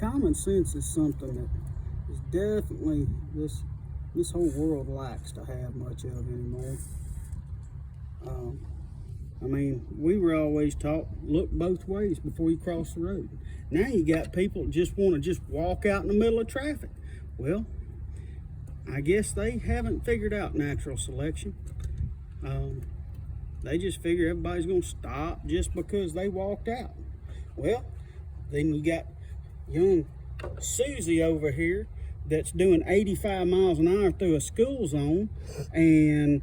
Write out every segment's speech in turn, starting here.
common sense is something that is definitely this whole world lacks to have much of anymore. I mean, we were always taught, look both ways before you cross the road. Now you got people that just want to just walk out in the middle of traffic. Well, I guess they haven't figured out natural selection. They just figure everybody's going to stop just because they walked out. Well, then you got young Susie over here that's doing 85 miles an hour through a school zone, and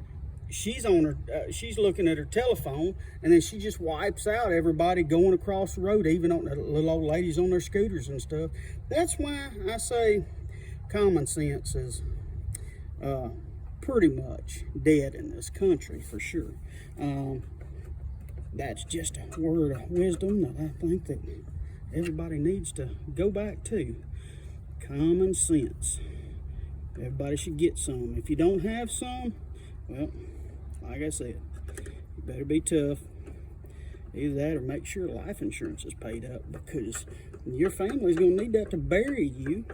she's looking at her telephone, and then she just wipes out everybody going across the road, even on the little old ladies on their scooters and stuff. That's why I say common sense is pretty much dead in this country for sure. That's just a word of wisdom that I think that everybody needs to go back to. Common sense. Everybody should get some. If you don't have some, well, like I said, you better be tough. Either that or make sure life insurance is paid up, because your family's going to need that to bury you.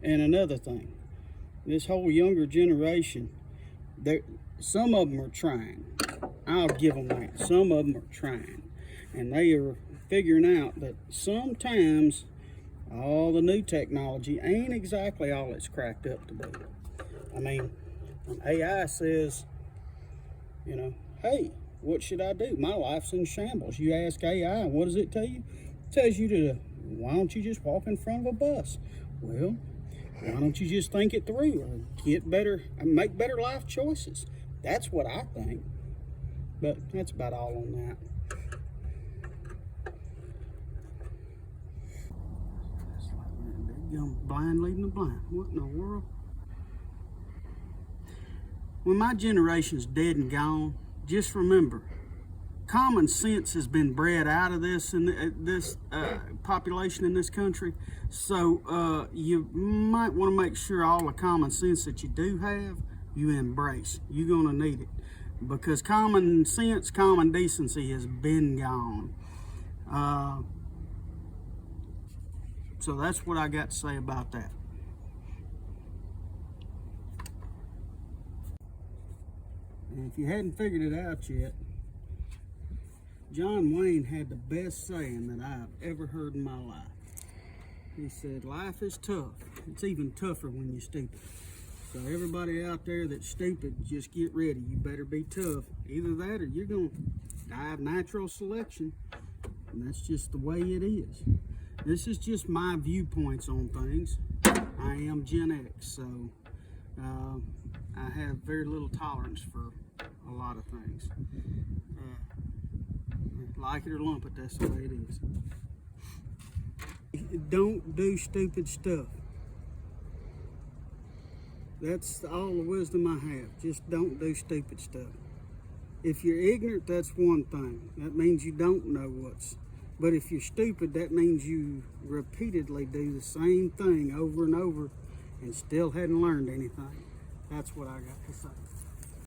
And another thing, this whole younger generation, some of them are trying. I'll give them that. Some of them are trying. And they are figuring out that sometimes all the new technology ain't exactly all it's cracked up to be. I mean, when AI says, you know, hey, what should I do? My life's in shambles. You ask AI, what does it tell you? It tells you to, why don't you just walk in front of a bus? Well, why don't you just think it through or get better and make better life choices? That's what I think. But that's about all on that. Blind leading the blind. What in the world? When my generation's dead and gone, just remember, common sense has been bred out of this population in this country. So you might want to make sure all the common sense that you do have, you embrace. You're going to need it, because common sense, common decency has been gone. So that's what I got to say about that. And if you hadn't figured it out yet, John Wayne had the best saying that I've ever heard in my life. He said, life is tough. It's even tougher when you're stupid. So everybody out there that's stupid, just get ready. You better be tough. Either that or you're going to die of natural selection. And that's just the way it is. This is just my viewpoints on things. I am Gen X, so I have very little tolerance for a lot of things. Like it or lump it, that's the way it is. Don't do stupid stuff. That's all the wisdom I have. Just don't do stupid stuff. If you're ignorant, that's one thing. That means you don't know what's. But if you're stupid, that means you repeatedly do the same thing over and over and still hadn't learned anything. That's what I got to say.